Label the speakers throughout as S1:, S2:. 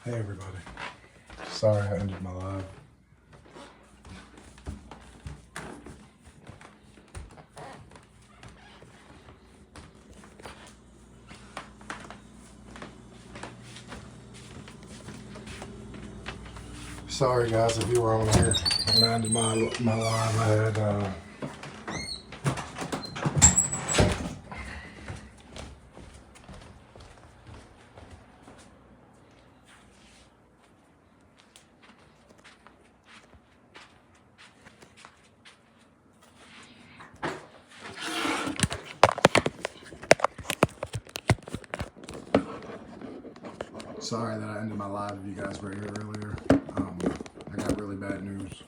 S1: Hey everybody. Sorry I ended my live. Sorry guys if you were on here when I ended my live. I had sorry that I ended my live if you guys were here earlier. I got really bad news.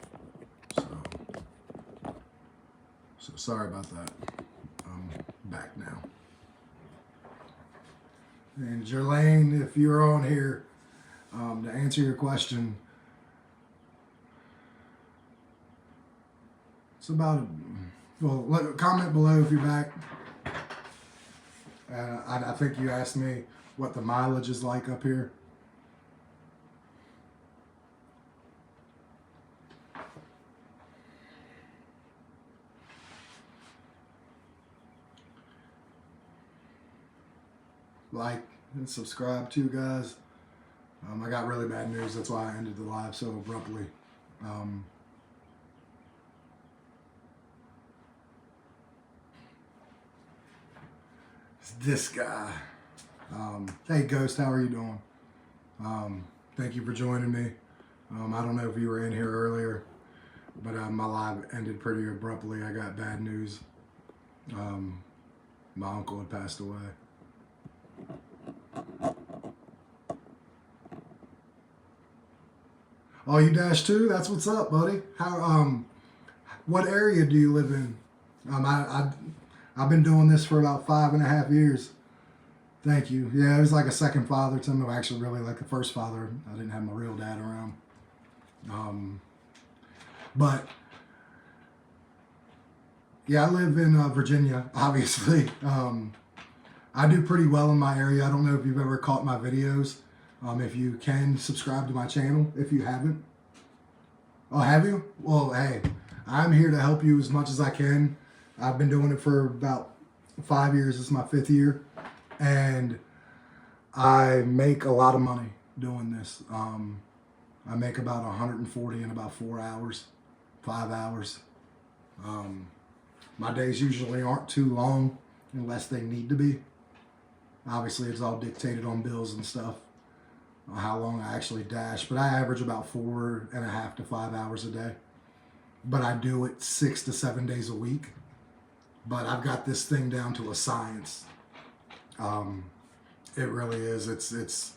S1: So sorry about that. I'm back now. And Jerlaine, if you're on here, to answer your question, it's about, well, comment below if you're back. I think you asked me what the mileage is like up here. Like and subscribe too, guys. I got really bad news. That's why I ended the live so abruptly. This guy. Hey Ghost, how are you doing? Thank you for joining me. I don't know if you were in here earlier, but my live ended pretty abruptly. I got bad news. My uncle had passed away. Oh, you dash too? That's what's up, buddy. How? What area do you live in? I've been doing this for about 5.5 years. Thank you. Yeah, it was like a second father to me. Actually, really like the first father. I didn't have my real dad around. But yeah, I live in Virginia, obviously. I do pretty well in my area. I don't know if you've ever caught my videos. If you can, subscribe to my channel if you haven't. Oh, have you? Well, hey, I'm here to help you as much as I can. I've been doing it for about 5 years. This is my 5th year. And I make a lot of money doing this. I make about 140 in about 4 hours, 5 hours. My days usually aren't too long unless they need to be. Obviously, it's all dictated on bills and stuff, how long I actually dash. But I average about 4.5 to 5 hours a day. But I do it 6 to 7 days a week. But I've got this thing down to a science. It really is. It's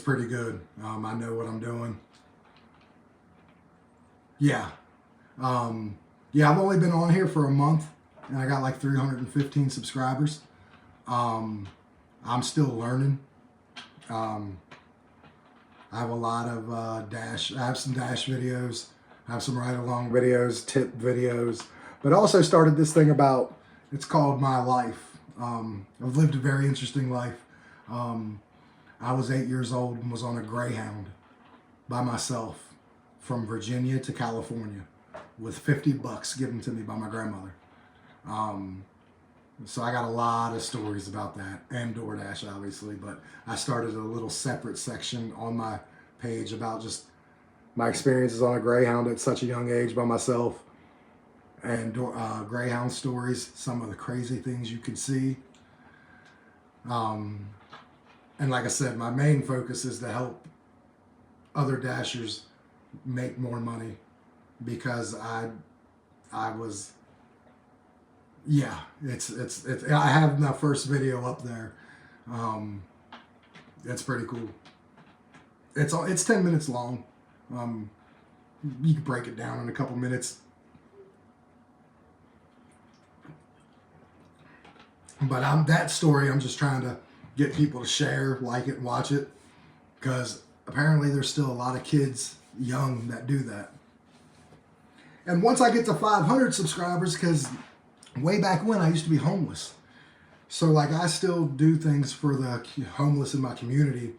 S1: pretty good. I know what I'm doing. Yeah. Yeah, I've only been on here for a month and I got like 315 subscribers. I'm still learning. I have a lot of I have some dash videos. I have some ride along videos, tip videos, but I also started this thing about, it's called My Life. I've lived a very interesting life. I was 8 years old and was on a Greyhound by myself from Virginia to California with 50 bucks given to me by my grandmother. So I got a lot of stories about that, and Doordash obviously, but I started a little separate section on my page about just my experiences on a Greyhound at such a young age by myself, and Greyhound stories, some of the crazy things you could see. And like I said, my main focus is to help other dashers make more money, because I was, yeah, it's I have my first video up there. It's pretty cool. It's 10 minutes long. You can break it down in a couple minutes. But that story, I'm just trying to get people to share, like it, watch it, because apparently there's still a lot of kids young that do that. And once I get to 500 subscribers, because way back when I used to be homeless, so like I still do things for the homeless in my community.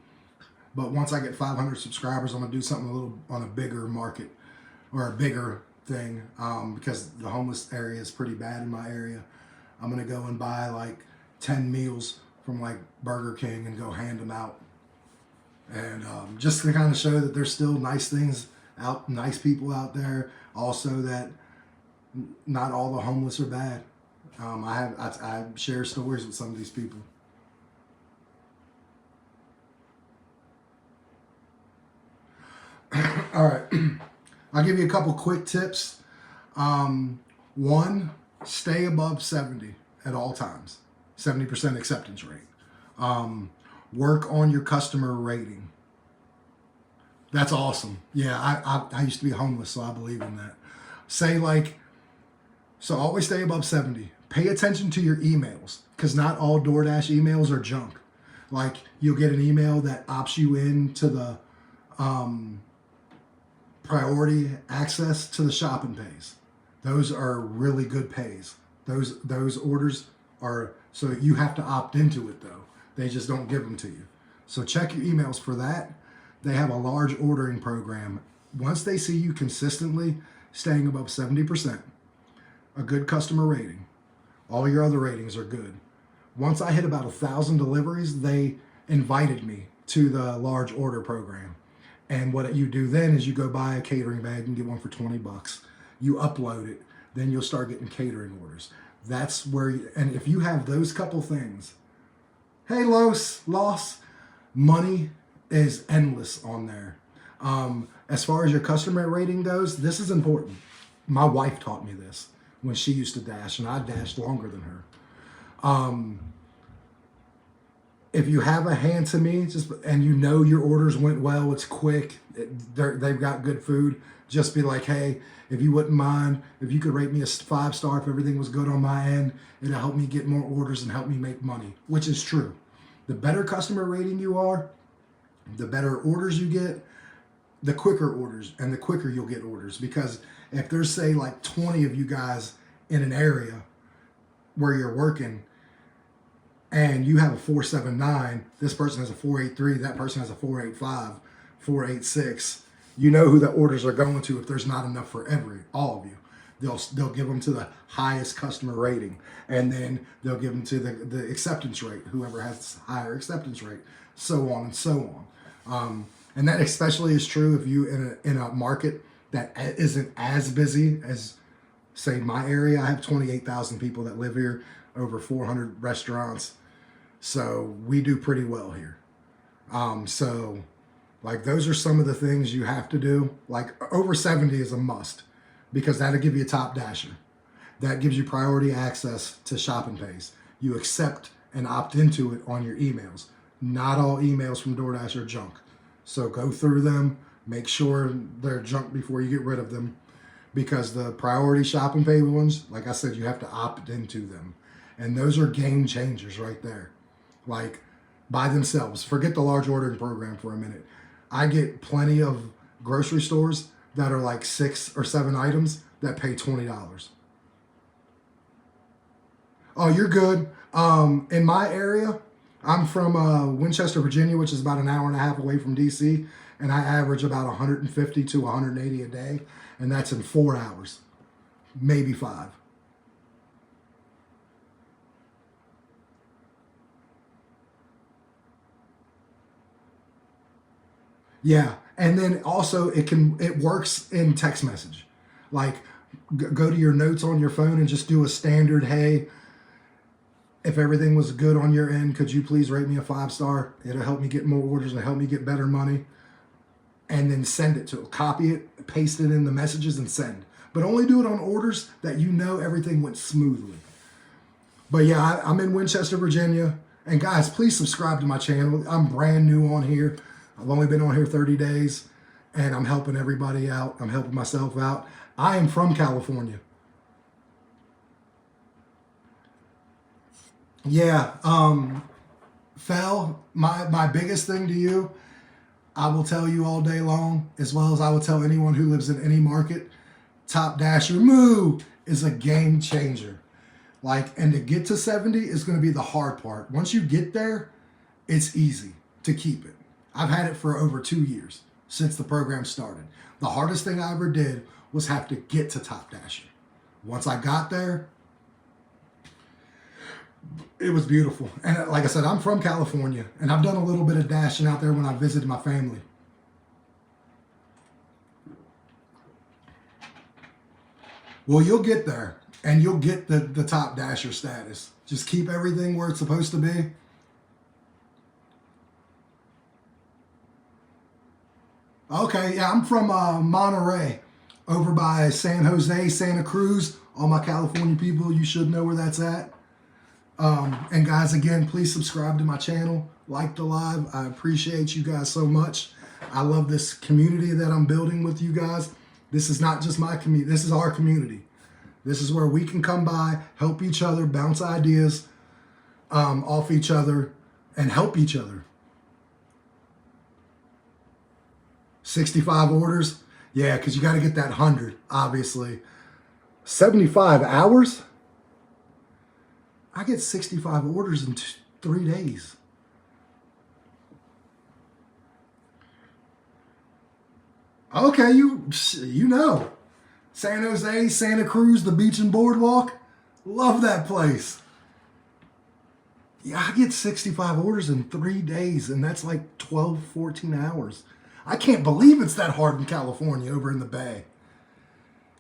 S1: But once I get 500 subscribers, I'm gonna do something a little on a bigger market or a bigger thing, because the homeless area is pretty bad in my area. I'm gonna go and buy like 10 meals from like Burger King and go hand them out, and just to kind of show that there's still nice things out, nice people out there. Also, that not all the homeless are bad. I share stories with some of these people. All right, I'll give you a couple quick tips. One, stay above 70 at all times, 70% acceptance rate. Work on your customer rating. That's awesome. Yeah, I used to be homeless, so I believe in that. So always stay above 70. Pay attention to your emails, because not all DoorDash emails are junk. Like, you'll get an email that opts you in to the priority access to the shopping pays. Those are really good pays. Those orders are, so you have to opt into it though. They just don't give them to you. So check your emails for that. They have a large ordering program. Once they see you consistently staying above 70%, a good customer rating, all your other ratings are good. Once I hit about 1,000 deliveries, they invited me to the large order program. And what you do then is you go buy a catering bag and get one for 20 bucks. You upload it, then you'll start getting catering orders. That's where, and if you have those couple things, hey, Loss, money is endless on there. As far as your customer rating goes, this is important. My wife taught me this when she used to dash, and I dashed longer than her. If you have a hand to me, and you know your orders went well, it's quick, they've got good food, just be like, hey, if you wouldn't mind, if you could rate me a 5-star, if everything was good on my end, it'll help me get more orders and help me make money, which is true. The better customer rating you are, the better orders you get, the quicker orders, and the quicker you'll get orders. Because if there's, say, like 20 of you guys in an area where you're working, and you have a 479, this person has a 483, that person has a 485, 486. You know who the orders are going to if there's not enough for all of you. They'll give them to the highest customer rating, and then they'll give them to the acceptance rate, whoever has higher acceptance rate, so on and so on. And that especially is true if you in a market that isn't as busy as, say, my area. I have 28,000 people that live here, over 400 restaurants. So we do pretty well here. So like, those are some of the things you have to do. Like, over 70 is a must, because that'll give you a top dasher. That gives you priority access to shopping pays. You accept and opt into it on your emails. Not all emails from DoorDash are junk. So go through them, make sure they're junk before you get rid of them, because the priority shopping pay ones, like I said, you have to opt into them. And those are game changers right there. Like, by themselves. Forget the large ordering program for a minute. I get plenty of grocery stores that are like 6 or 7 items that pay $20. Oh, you're good. In my area, I'm from Winchester, Virginia, which is about an hour and a half away from DC, and I average about 150 to 180 a day, and that's in 4 hours, maybe 5. Yeah, and then also it works in text message. Like, go to your notes on your phone and just do a standard, hey, if everything was good on your end, could you please rate me a 5-star? It'll help me get more orders and help me get better money. And then send it to, copy it, paste it in the messages and send. But only do it on orders that you know everything went smoothly. But yeah, I'm in Winchester, Virginia. And guys, please subscribe to my channel. I'm brand new on here. I've only been on here 30 days, and I'm helping everybody out. I'm helping myself out. I am from California. Yeah, Fel, my biggest thing to you, I will tell you all day long, as well as I will tell anyone who lives in any market, Top Dasher Moo is a game changer. Like, and to get to 70 is going to be the hard part. Once you get there, it's easy to keep it. I've had it for over 2 years since the program started. The hardest thing I ever did was have to get to Top Dasher. Once I got there, it was beautiful. And like I said, I'm from California, and I've done a little bit of dashing out there when I visited my family. Well, you'll get there, and you'll get the Top Dasher status. Just keep everything where it's supposed to be. Okay, yeah, I'm from Monterey, over by San Jose, Santa Cruz. All my California people, you should know where that's at. And guys, again, please subscribe to my channel, like the live. I appreciate you guys so much. I love this community that I'm building with you guys. This is not just my community, this is our community. This is where we can come by, help each other, bounce ideas off each other, and help each other. 65 orders? Yeah, because you got to get that 100, obviously. 75 hours? I get 65 orders in 3 days. Okay, you know. San Jose, Santa Cruz, the beach and boardwalk. Love that place. Yeah, I get 65 orders in 3 days, and that's like 12, 14 hours. I can't believe it's that hard in California over in the Bay.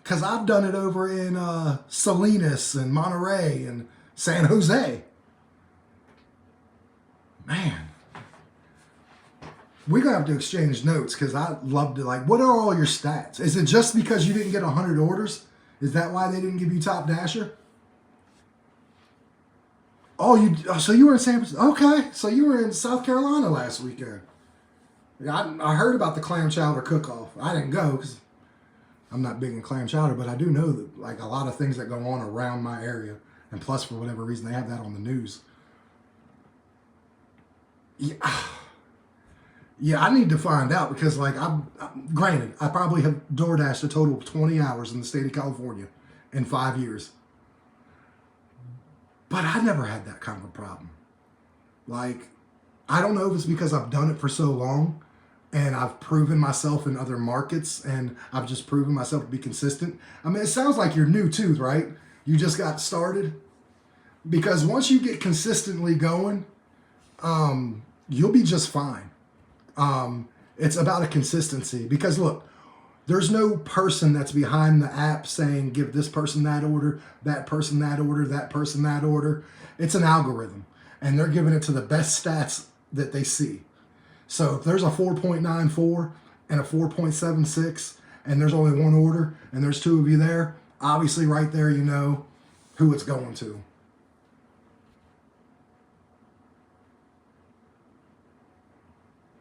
S1: Because I've done it over in Salinas and Monterey and San Jose. Man. We're going to have to exchange notes because I'd love to, like, what are all your stats? Is it just because you didn't get 100 orders? Is that why they didn't give you Top Dasher? Oh, so you were in San Francisco. Okay, so you were in South Carolina last weekend. I heard about the clam chowder cook-off. I didn't go because I'm not big in clam chowder, but I do know that, like, a lot of things that go on around my area. And plus, for whatever reason, they have that on the news. Yeah, I need to find out because, like, granted, I probably have DoorDashed a total of 20 hours in the state of California in 5 years. But I never had that kind of a problem. Like, I don't know if it's because I've done it for so long and I've proven myself in other markets and I've just proven myself to be consistent. I mean, it sounds like you're new too, right? You just got started. Because once you get consistently going, you'll be just fine. It's about a consistency. Because look, there's no person that's behind the app saying, give this person that order, that person that order, that person that order. It's an algorithm. And they're giving it to the best stats that they see. So if there's a 4.94 and a 4.76 and there's only one order and there's two of you there, obviously right there you know who it's going to.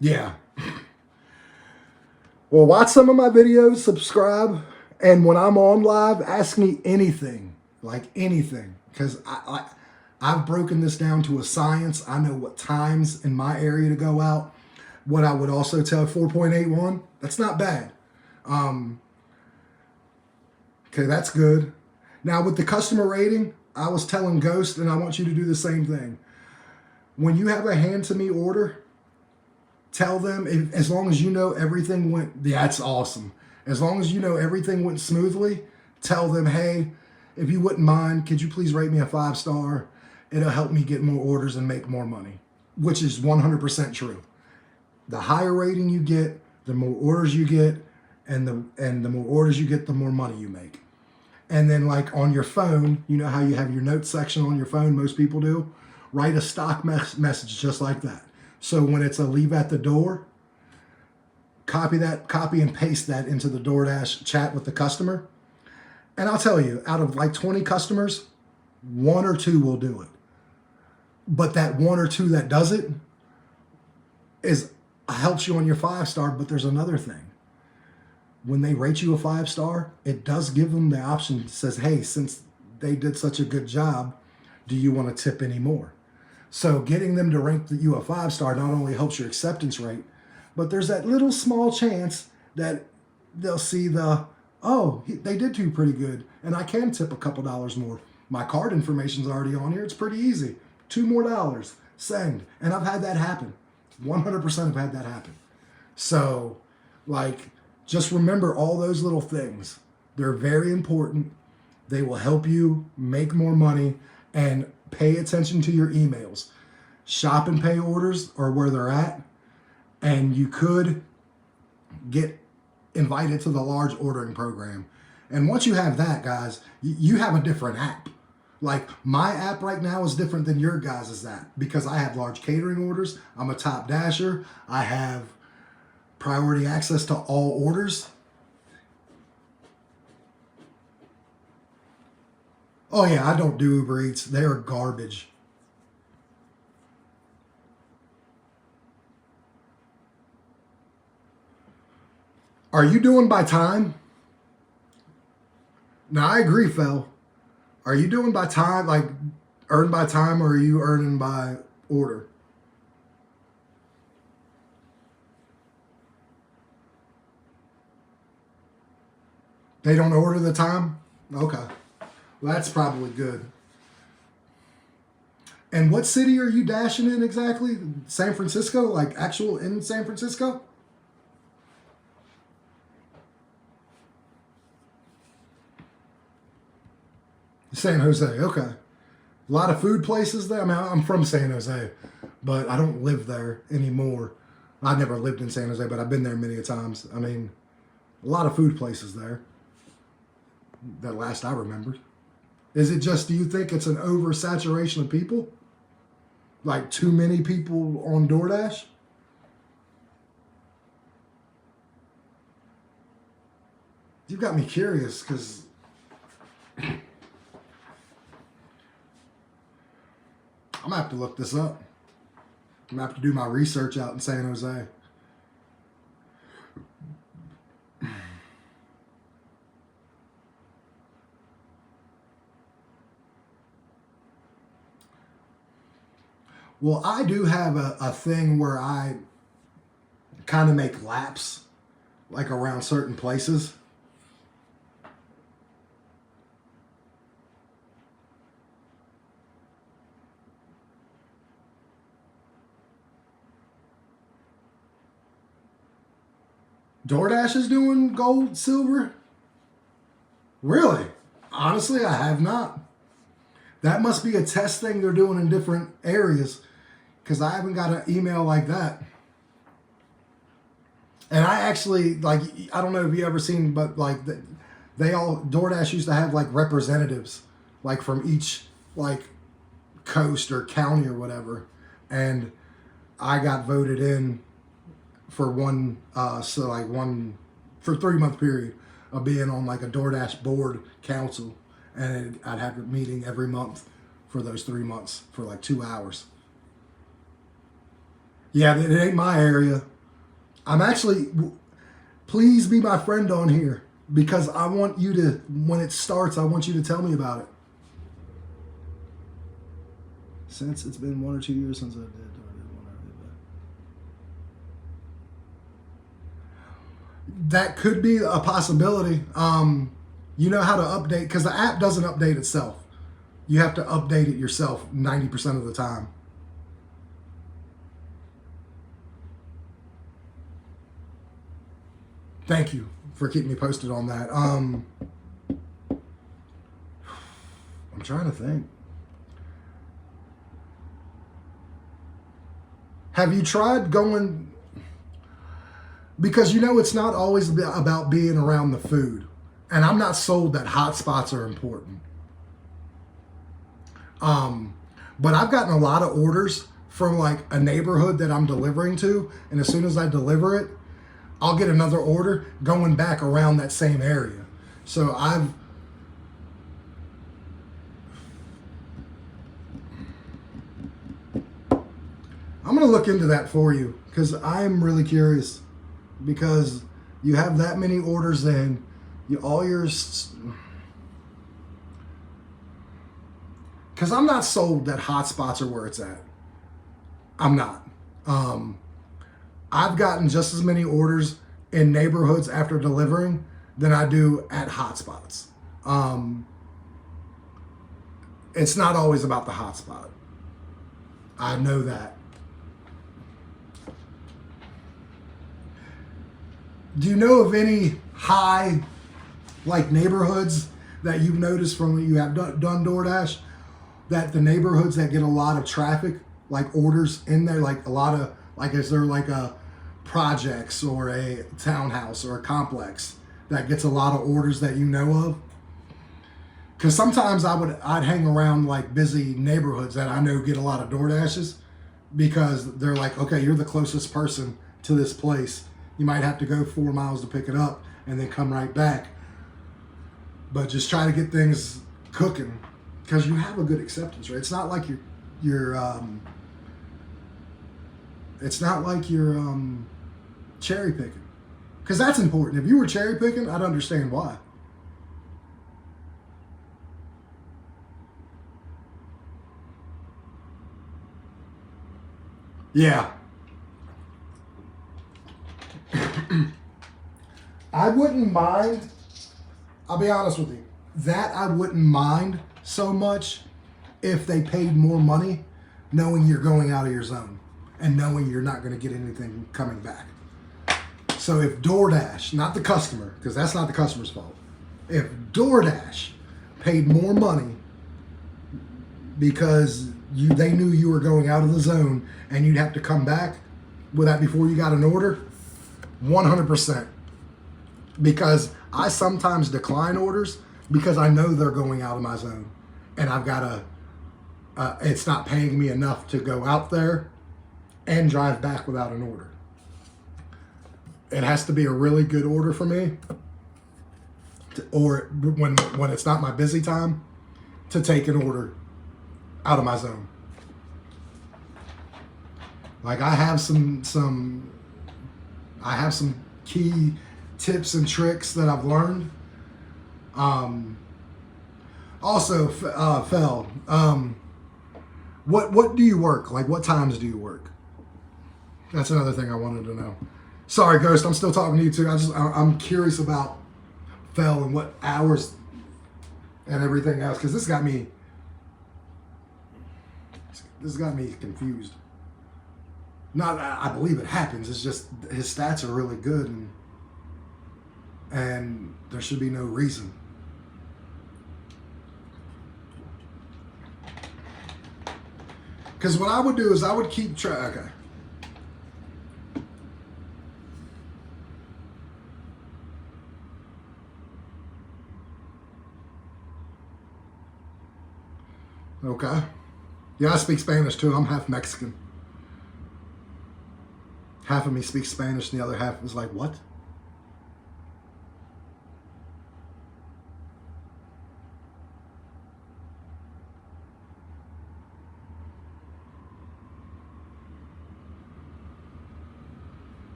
S1: Yeah. Well, watch some of my videos, subscribe, and when I'm on live, ask me anything, like anything, because I've broken this down to a science. I know what times in my area to go out. What I would also tell 4.81, that's not bad. Okay, that's good. Now with the customer rating, I was telling Ghost, and I want you to do the same thing. When you have a hand-to-me order, tell them, as long as you know everything went, that's awesome. As long as you know everything went smoothly, tell them, hey, if you wouldn't mind, could you please rate me a 5-star? It'll help me get more orders and make more money, which is 100% true. The higher rating you get, the more orders you get, and the more orders you get, the more money you make. And then like on your phone, you know how you have your notes section on your phone, most people do? Write a stock message just like that. So when it's a leave at the door, copy and paste that into the DoorDash chat with the customer. And I'll tell you, out of like 20 customers, 1 or 2 will do it. But that 1 or 2 that does it helps you on your 5-star, but there's another thing. When they rate you a 5-star, it does give them the option. It says, hey, since they did such a good job, do you want to tip any more? So getting them to rank you a 5-star not only helps your acceptance rate, but there's that little small chance that they'll see they did do pretty good, and I can tip a couple dollars more. My card information's already on here. It's pretty easy. $2 more, send. And I've had that happen. 100% have had that happen. So, like, just remember all those little things. They're very important. They will help you make more money, and pay attention to your emails. Shop and pay orders are where they're at, and you could get invited to the large ordering program. And once you have that, guys, you have a different app. Like, my app right now is different than your guys' app because I have large catering orders. I'm a top dasher. I have priority access to all orders. Oh yeah, I don't do Uber Eats. They are garbage. Are you doing by time? Now I agree, Phil. Are you doing by time, like earn by time, or are you earning by order? They don't order the time? Okay. Well, that's probably good. And what city are you dashing in exactly? San Francisco? Like actual in San Francisco? San Jose, okay. A lot of food places there. I mean, I'm from San Jose, but I don't live there anymore. I never lived in San Jose, but I've been there many times. I mean, a lot of food places there. That last I remembered. Is it just, do you think it's an oversaturation of people? Like too many people on DoorDash? You've got me curious because I'm going to have to look this up. I'm going to have to do my research out in San Jose. Well, I do have a thing where I kind of make laps, like around certain places. DoorDash is doing gold, silver? Really? Honestly, I have not. That must be a test thing they're doing in different areas, because I haven't got an email like that. And I actually, like, I don't know if you ever seen, but like they all, DoorDash used to have like representatives, like from each like coast or county or whatever. And I got voted in for one, for 3 month period of being on like a DoorDash board council. And I'd have a meeting every month for those 3 months for like 2 hours. Yeah, it ain't my area. I'm actually, please be my friend on here because I want you to, when it starts, I want you to tell me about it. Since it's been 1 or 2 years since I did. That could be a possibility. You know how to update, because the app doesn't update itself. You have to update it yourself 90% of the time. Thank you for keeping me posted on that. I'm trying to think. Have you tried going, because you know it's not always about being around the food. And I'm not sold that hot spots are important. But I've gotten a lot of orders from like a neighborhood that I'm delivering to. And as soon as I deliver it, I'll get another order going back around that same area. So I'm going to look into that for you because I'm really curious, because you have that many orders in. All yours, because I'm not sold that hotspots are where it's at. I'm not. I've gotten just as many orders in neighborhoods after delivering than I do at hotspots. It's not always about the hotspot. I know that. Do you know of any high, like, neighborhoods that you've noticed from when you have done DoorDash, that the neighborhoods that get a lot of traffic, like orders in there, like a lot of, like, is there like a projects or a townhouse or a complex that gets a lot of orders that you know of? Because sometimes I'd hang around like busy neighborhoods that I know get a lot of DoorDashes, because they're like, okay, you're the closest person to this place. You might have to go 4 miles to pick it up and then come right back. But just try to get things cooking, because you have a good acceptance rate. It's not like you're cherry picking, because that's important. If you were cherry picking, I'd understand why. Yeah. I wouldn't mind, I'll be honest with you, that I wouldn't mind so much if they paid more money knowing you're going out of your zone and knowing you're not going to get anything coming back. So if DoorDash, not the customer, because that's not the customer's fault, if DoorDash paid more money because they knew you were going out of the zone and you'd have to come back with that before you got an order, 100%. Because I sometimes decline orders because I know they're going out of my zone, and I've got it's not paying me enough to go out there and drive back without an order. It has to be a really good order for me, or when it's not my busy time, to take an order out of my zone. Like, I have some key tips and tricks that I've learned. Also, Fel, what do you work? Like, what times do you work? That's another thing I wanted to know. Sorry, Ghost, I'm still talking to you too. I'm curious about Fel and what hours and everything else, because this got me confused. Not that I believe it happens. It's just his stats are really good, and there should be no reason. Because what I would do is I would keep track. Okay. Okay. Yeah, I speak Spanish too. I'm half Mexican. Half of me speaks Spanish, and the other half is like, what?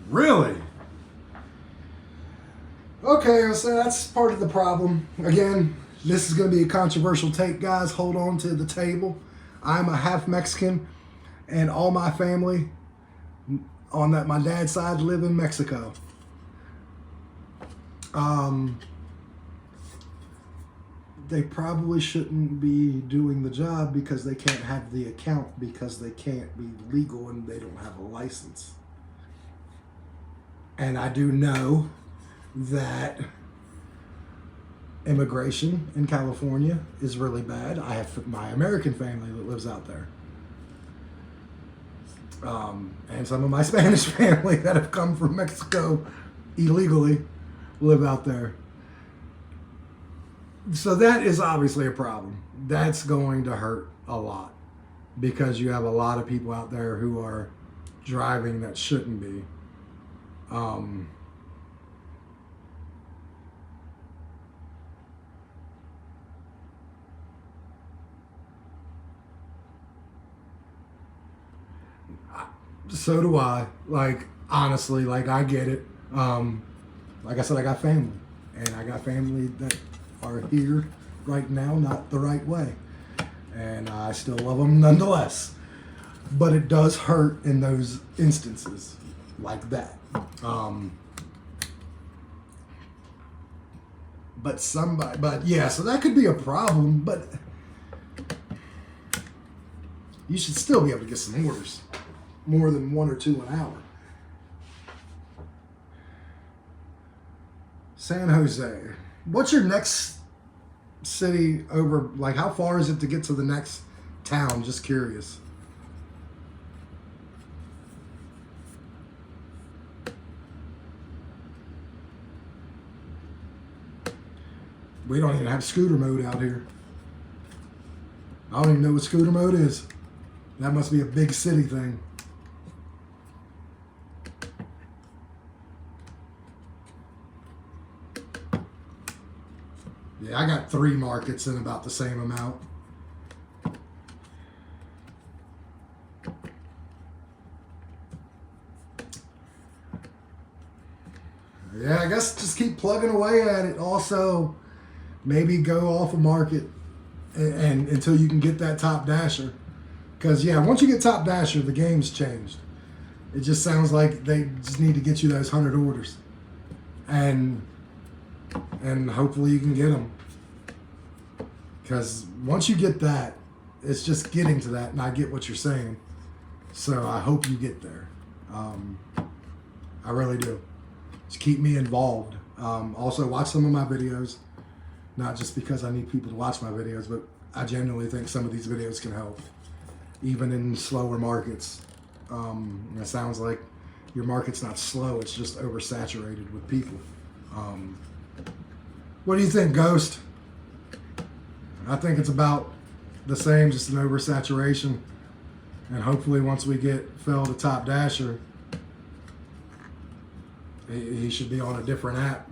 S1: Really? Okay, so that's part of the problem. Again, this is going to be a controversial take, guys. Hold on to the table. I'm a half Mexican, and all my family on my dad's side live in Mexico. They probably shouldn't be doing the job because they can't have the account, because they can't be legal and they don't have a license. And I do know that immigration in California is really bad. I have my American family that lives out there. And some of my Spanish family that have come from Mexico illegally live out there. So that is obviously a problem. That's going to hurt a lot, because you have a lot of people out there who are driving that shouldn't be. So do I. Like, honestly, like, I get it. Like I said, I got family, and I got family that are here right now, not the right way, and I still love them nonetheless. But it does hurt in those instances like that. But yeah, so that could be a problem. But you should still be able to get some orders. More than 1 or 2 an hour. San Jose. What's your next city over? Like, how far is it to get to the next town? Just curious. We don't even have scooter mode out here. I don't even know what scooter mode is. That must be a big city thing. Yeah, I got 3 markets in about the same amount. Yeah, I guess just keep plugging away at it. Also, maybe go off a market and until you can get that top dasher. Because, yeah, once you get top dasher, the game's changed. It just sounds like they just need to get you those 100 orders. And hopefully you can get them. Because once you get that, it's just getting to that, and I get what you're saying. So I hope you get there. I really do. Just keep me involved. Also, watch some of my videos. Not just because I need people to watch my videos, but I genuinely think some of these videos can help. Even in slower markets. It sounds like your market's not slow, it's just oversaturated with people. What do you think, Ghost? I think it's about the same, just an oversaturation. And hopefully once we get Phil to top dasher, he should be on a different app.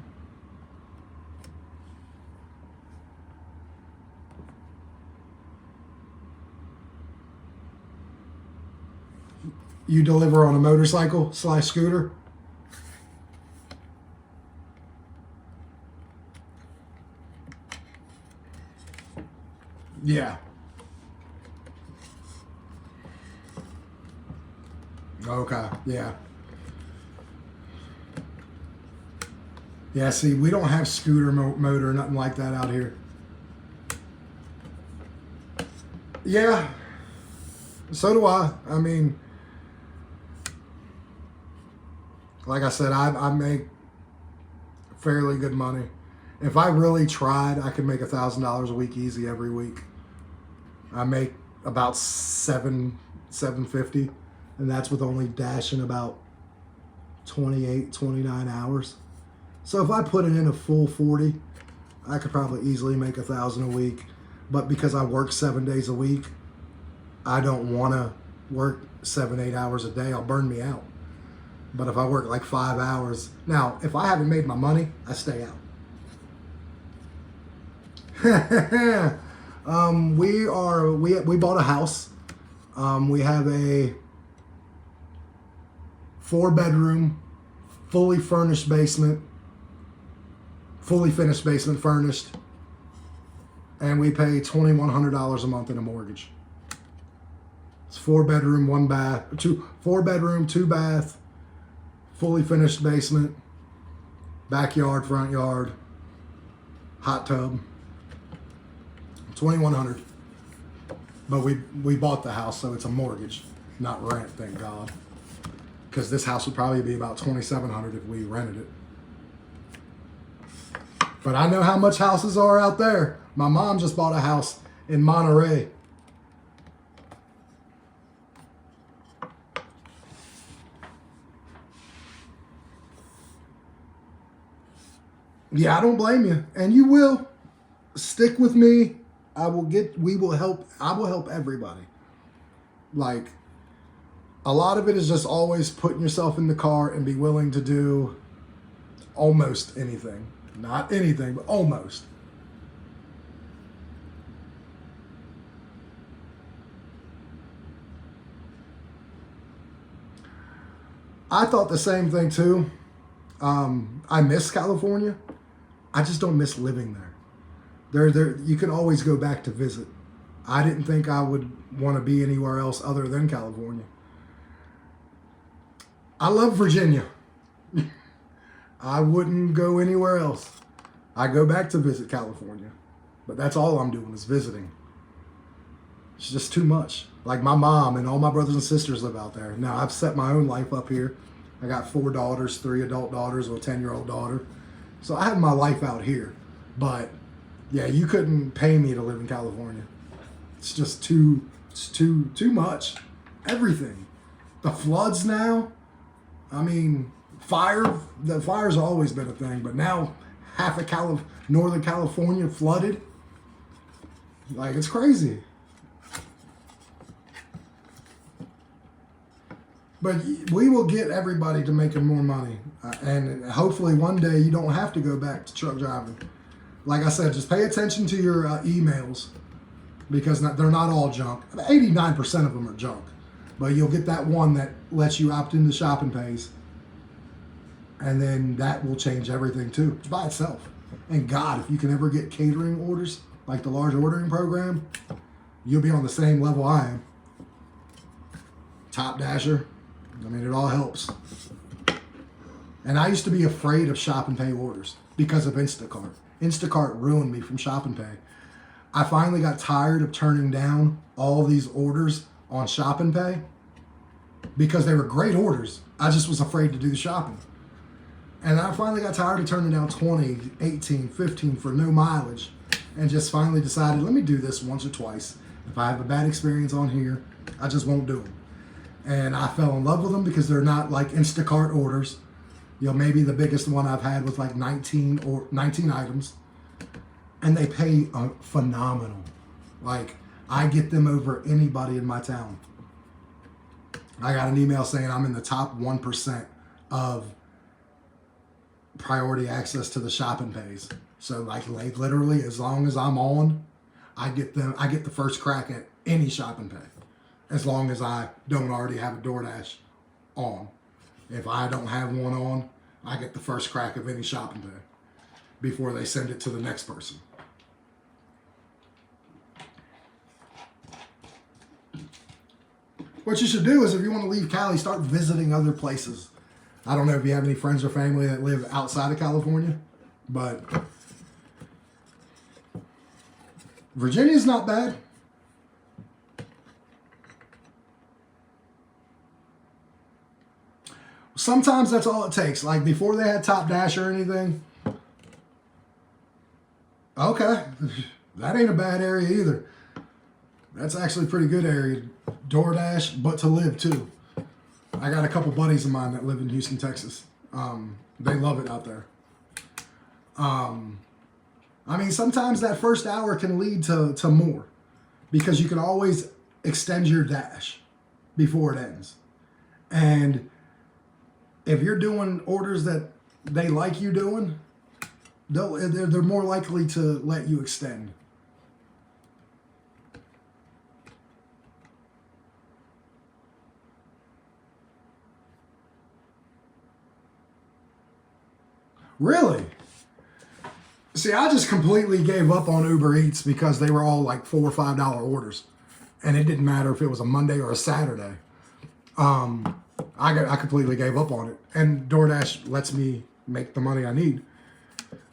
S1: You deliver on a motorcycle / scooter? Yeah. Okay, yeah. Yeah, see, we don't have scooter motor or nothing like that out here. Yeah, so do I. I mean, like I said, I make fairly good money. If I really tried, I could make $1,000 a week easy every week. I make about $750, and that's with only dashing about 28, 29 hours. So if I put it in a full 40, I could probably easily make $1,000 a week. But because I work 7 days a week, I don't want to work 7, 8 hours a day. I'll burn me out. But if I work like 5 hours, now if I haven't made my money, I stay out. We bought a house. We have a 4-bedroom, fully furnished basement, fully finished basement furnished, and we pay $2,100 a month in a mortgage. It's 4-bedroom, 1 bath, 4-bedroom, 2 bath, fully finished basement, backyard, front yard, hot tub. $2,100. But we bought the house, so it's a mortgage, not rent, thank God. Because this house would probably be about $2,700 if we rented it. But I know how much houses are out there. My mom just bought a house in Monterey. Yeah, I don't blame you. And you will. Stick with me. I will help everybody. Like, a lot of it is just always putting yourself in the car and be willing to do almost anything. Not anything, but almost. I thought the same thing too. I miss California. I just don't miss living there. You can always go back to visit. I didn't think I would want to be anywhere else other than California. I love Virginia. I wouldn't go anywhere else. I go back to visit California. But that's all I'm doing is visiting. It's just too much. Like my mom and all my brothers and sisters live out there. Now I've set my own life up here. I got 4 daughters, 3 adult daughters, or a 10-year-old daughter. So I have my life out here. But yeah, you couldn't pay me to live in California. It's just too much. Everything. The floods now. I mean, the fire's always been a thing, but now half of Northern California flooded. Like, it's crazy. But we will get everybody to making more money. And hopefully one day you don't have to go back to truck driving. Like I said, just pay attention to your emails, because they're not all junk. 89% of them are junk. But you'll get that one that lets you opt into shopping pays. And then that will change everything too, by itself. And God, if you can ever get catering orders, like the large ordering program, you'll be on the same level I am. Top Dasher. I mean, it all helps. And I used to be afraid of shop and pay orders because of Instacart. Instacart ruined me from shop and pay. I finally got tired of turning down all these orders on shop and pay because they were great orders. I just was afraid to do the shopping. And I finally got tired of turning down 20, 18, 15 for no mileage, and just finally decided, let me do this once or twice. If I have a bad experience on here, I just won't do them. And I fell in love with them because they're not like Instacart orders. You know, maybe the biggest one I've had was like 19 items. And they pay phenomenal. Like, I get them over anybody in my town. I got an email saying I'm in the top 1% of priority access to the shopping pays. So like literally, as long as I'm on, I get the first crack at any shopping pay. As long as I don't already have a DoorDash on. If I don't have one on, I get the first crack of any shopping pay before they send it to the next person. What you should do is, if you want to leave Cali, start visiting other places. I don't know if you have any friends or family that live outside of California, but Virginia's not bad. Sometimes that's all it takes. Like before they had Top Dash or anything. Okay, that ain't a bad area either. That's actually a pretty good area. DoorDash, but to live too. I got a couple buddies of mine that live in Houston, Texas. They love it out there. I mean, sometimes that first hour can lead to more, because you can always extend your dash before it ends. And if you're doing orders that they like you doing, they're more likely to let you extend. Really? See, I just completely gave up on Uber Eats because they were all like $4 or $5 orders, and it didn't matter if it was a Monday or a Saturday. I completely gave up on it, and DoorDash lets me make the money I need.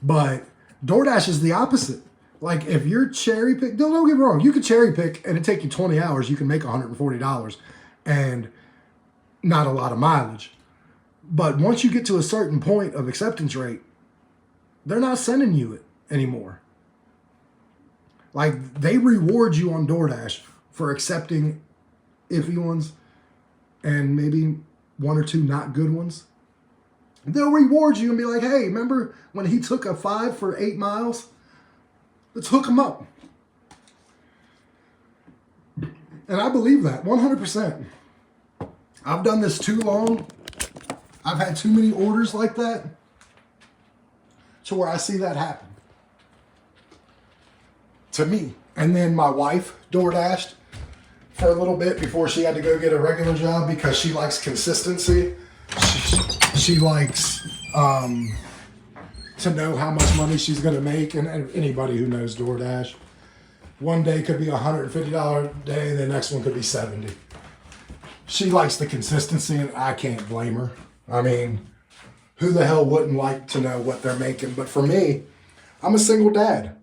S1: But DoorDash is the opposite. Like if you're cherry pick, don't get me wrong, you could cherry pick and it take you 20 hours, you can make $140 and not a lot of mileage. But once you get to a certain point of acceptance rate, they're not sending you it anymore. Like they reward you on DoorDash for accepting iffy ones and maybe 1 or 2 not good ones. They'll reward you and be like, hey, remember when he took a 5 for 8 miles? Let's hook him up. And I believe that 100%. I've done this too long. I've had too many orders like that to where I see that happen to me. And then my wife DoorDashed for a little bit before she had to go get a regular job because she likes consistency. She likes to know how much money she's going to make. And anybody who knows DoorDash, one day could be $150 day, the next one could be $70. She likes the consistency, and I can't blame her. I mean, who the hell wouldn't like to know what they're making? But for me, I'm a single dad.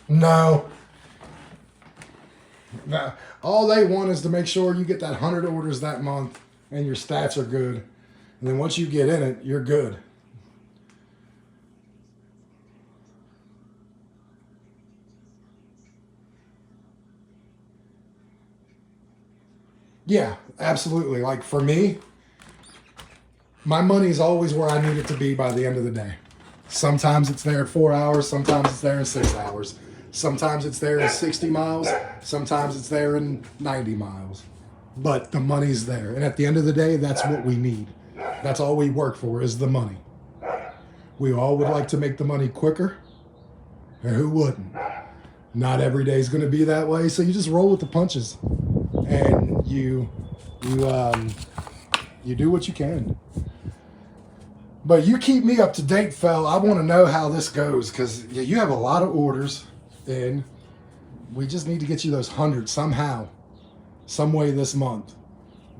S1: No. No. All they want is to make sure you get that 100 orders that month and your stats are good. And then once you get in it, you're good. Yeah, absolutely. Like for me, my money's always where I need it to be by the end of the day. Sometimes it's there at 4 hours, sometimes it's there in 6 hours. Sometimes it's there in 60 miles, sometimes it's there in 90 miles. But the money's there. And at the end of the day, that's what we need. That's all we work for is the money. We all would like to make the money quicker. And who wouldn't? Not every day is going to be that way. So you just roll with the punches. And you do what you can. But you keep me up to date, fella. I want to know how this goes because you have a lot of orders in. We just need to get you those 100 somehow, some way this month.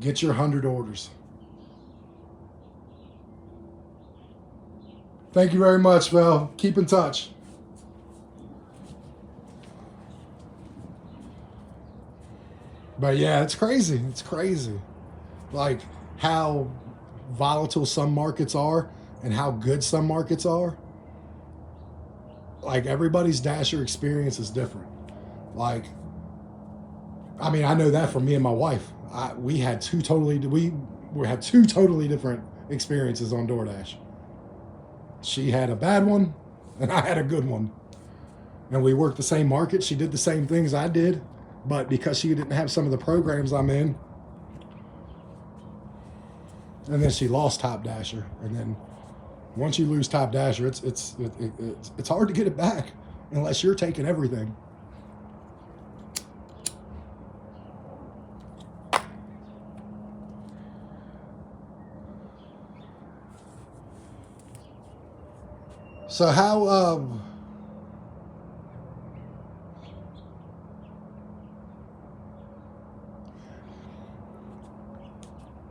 S1: Get your 100 orders. Thank you very much, Phil. Keep in touch. But yeah, it's crazy. It's crazy. Like how volatile some markets are and how good some markets are. Like everybody's Dasher experience is different. Like, I mean, I know that from me and my wife. We had two totally different experiences on DoorDash. She had a bad one, and I had a good one. And we worked the same market. She did the same things I did, but because she didn't have some of the programs I'm in, and then she lost Top Dasher. And then once you lose Top Dasher, it's hard to get it back unless you're taking everything. So how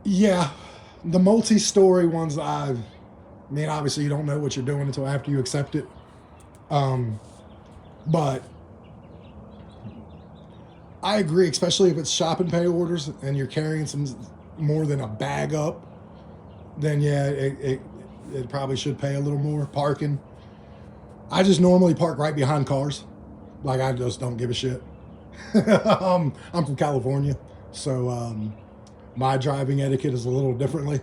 S1: yeah, the multi-story ones I mean, obviously you don't know what you're doing until after you accept it. But I agree, especially if it's shop and pay orders and you're carrying some more than a bag up, then yeah, it probably should pay a little more. Parking. I just normally park right behind cars. Like I just don't give a shit. I'm from California, so my driving etiquette is a little differently.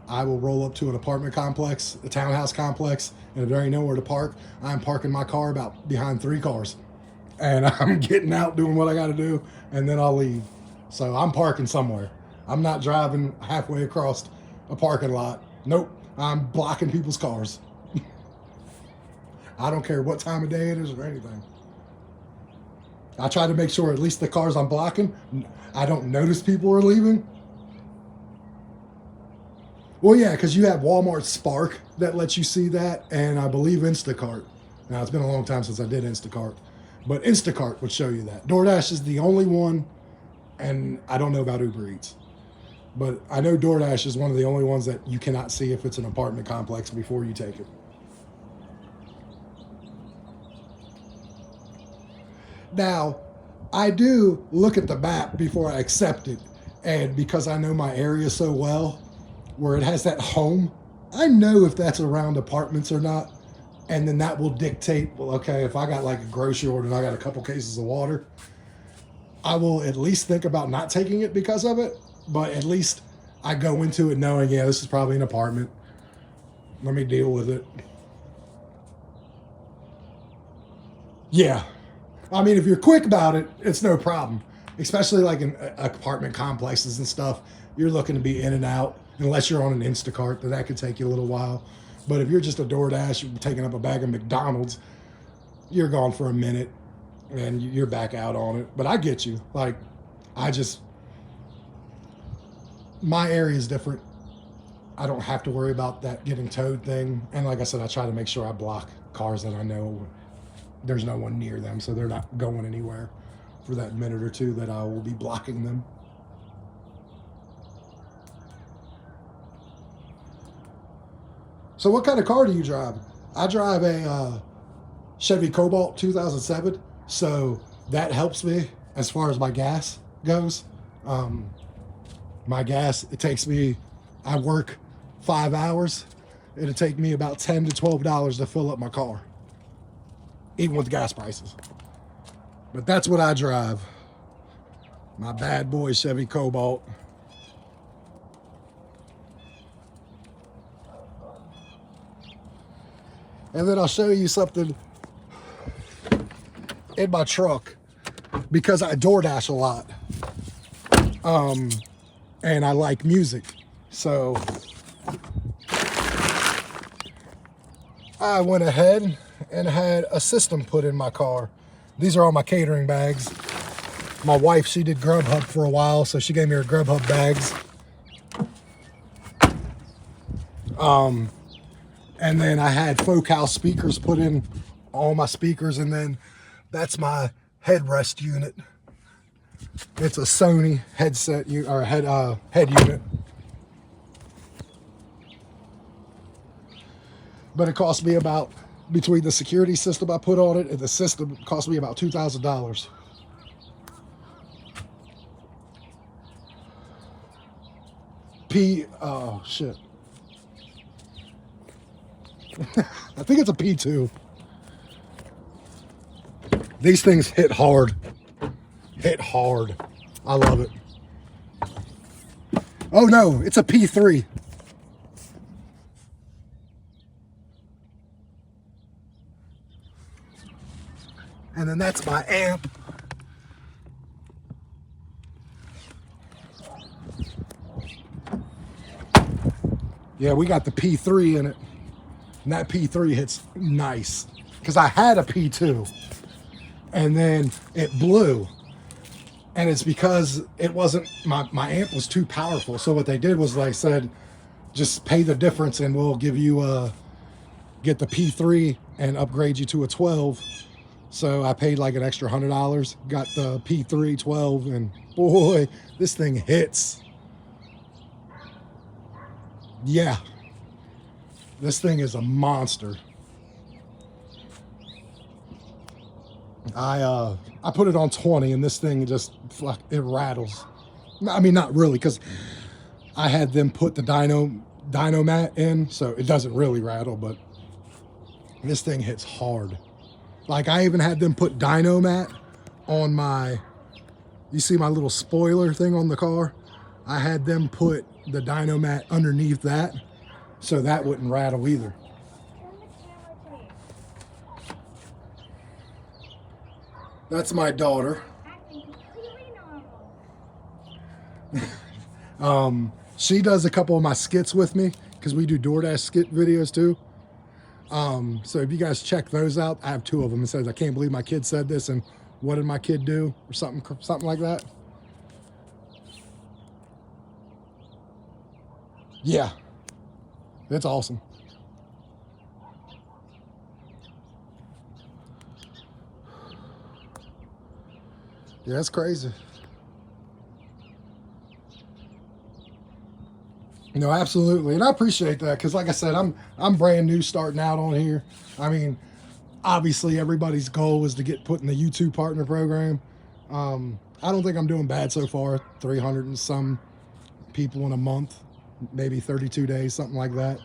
S1: I will roll up to an apartment complex, a townhouse complex, and if there ain't nowhere to park, I'm parking my car about behind 3 cars. And I'm getting out doing what I got to do, and then I'll leave. So I'm parking somewhere. I'm not driving halfway across a parking lot. Nope, I'm blocking people's cars. I don't care what time of day it is or anything. I try to make sure at least the cars I'm blocking, I don't notice people are leaving. Well, yeah, because you have Walmart Spark that lets you see that, and I believe Instacart. Now, it's been a long time since I did Instacart, but Instacart would show you that. DoorDash is the only one, and I don't know about Uber Eats. But I know DoorDash is one of the only ones that you cannot see if it's an apartment complex before you take it. Now, I do look at the map before I accept it, and because I know my area so well, where it has that home, I know if that's around apartments or not, and then that will dictate, well, okay, if I got like a grocery order and I got a couple cases of water, I will at least think about not taking it because of it, but at least I go into it knowing, yeah, this is probably an apartment. Let me deal with it. Yeah. I mean, if you're quick about it, it's no problem. Especially like in apartment complexes and stuff, you're looking to be in and out. Unless you're on an Instacart, that could take you a little while. But if you're just a DoorDash, you're taking up a bag of McDonald's, you're gone for a minute and you're back out on it. But I get you. Like, my area is different. I don't have to worry about that getting towed thing. And like I said, I try to make sure I block cars that I know there's no one near them, so they're not going anywhere for that minute or two that I will be blocking them. So what kind of car do you drive? I drive a Chevy Cobalt 2007, so that helps me as far as my gas goes. My gas, it takes me, I work 5 hours. It'll take me about $10 to $12 to fill up my car, even with the gas prices. But that's what I drive. My bad boy Chevy Cobalt. And then I'll show you something in my truck because I DoorDash a lot. And I like music. So I went ahead and had a system put in my car. These are all my catering bags. My wife, she did Grubhub for a while, so she gave me her Grubhub bags. And then I had Focal speakers put in all my speakers, and then that's my headrest unit. It's a Sony headset or head unit. But it cost me about, between the security system I put on it and the system, it cost me about $2,000. Oh shit. I think it's a P2. These things hit hard. Hit hard. I love it. Oh no, it's a P3. And then that's my amp. Yeah, we got the P3 in it. And that P3 hits nice. Because I had a P2. And then it blew. And it's because it wasn't, my amp was too powerful. So what they did was they said, just pay the difference and we'll give you get the P3 and upgrade you to a 12. So I paid like an extra $100, got the P3 12, and boy, this thing hits. Yeah, this thing is a monster. I put it on 20, and this thing just, it rattles. I mean, not really, because I had them put the dyno mat in, so it doesn't really rattle, but this thing hits hard. Like, I even had them put dyno mat on my, you see my little spoiler thing on the car? I had them put the dyno mat underneath that, so that wouldn't rattle either. That's my daughter. She does a couple of my skits with me, because we do DoorDash skit videos too. So if you guys check those out, I have 2 of them. It says, I can't believe my kid said this, and what did my kid do? Or something like that. Yeah. It's awesome. Yeah, it's crazy. No, absolutely. And I appreciate that, because like I said, I'm brand new starting out on here. I mean, obviously everybody's goal is to get put in the YouTube partner program. I don't think I'm doing bad so far. 300 and some people in a month, maybe 32 days, something like that.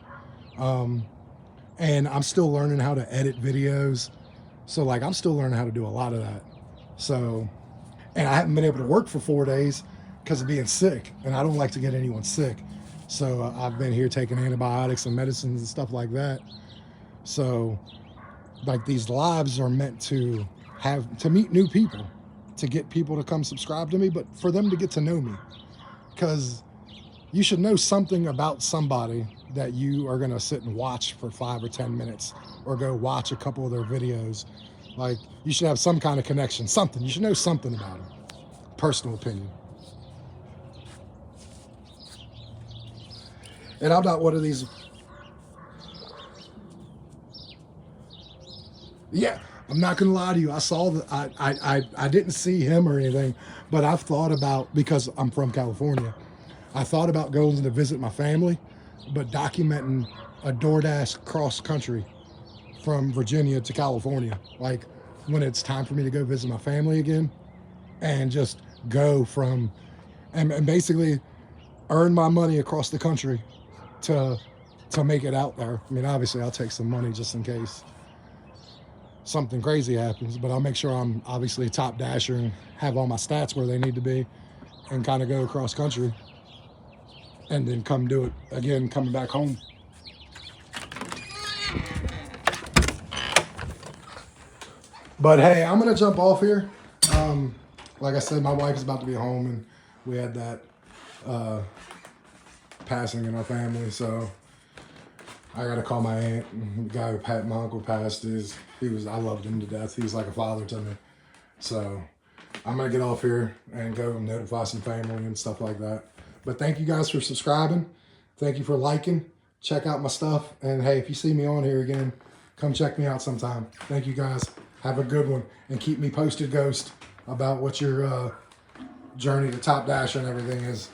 S1: And I'm still learning how to edit videos. So like, I'm still learning how to do a lot of that. So, and I haven't been able to work for 4 days because of being sick, and I don't like to get anyone sick. So I've been here taking antibiotics and medicines and stuff like that. So like, these lives are meant to meet new people, to get people to come subscribe to me, but for them to get to know me, because you should know something about somebody that you are going to sit and watch for 5 or 10 minutes, or go watch a couple of their videos. Like, you should have some kind of connection, something. You should know something about them. Personal opinion. And I'm not one of these. Yeah, I'm not gonna lie to you. I saw that. I didn't see him or anything, but I've thought about, because I'm from California, I thought about going to visit my family, but documenting a DoorDash cross country from Virginia to California. Like when it's time for me to go visit my family again, and just go from, and basically earn my money across the country to make it out there. I mean, obviously I'll take some money just in case something crazy happens, but I'll make sure I'm obviously a top dasher and have all my stats where they need to be, and kind of go across country and then come do it again coming back home. But hey, I'm gonna jump off here. Like I said, my wife is about to be home, and we had that passing in our family, so I gotta call my aunt. The guy who my uncle passed, I loved him to death. He was like a father to me. So I'm gonna get off here and go notify some family and stuff like that. But thank you guys for subscribing. Thank you for liking. Check out my stuff. And hey, if you see me on here again, come check me out sometime. Thank you guys. Have a good one. And keep me posted, Ghost, about what your journey to Top Dash and everything is.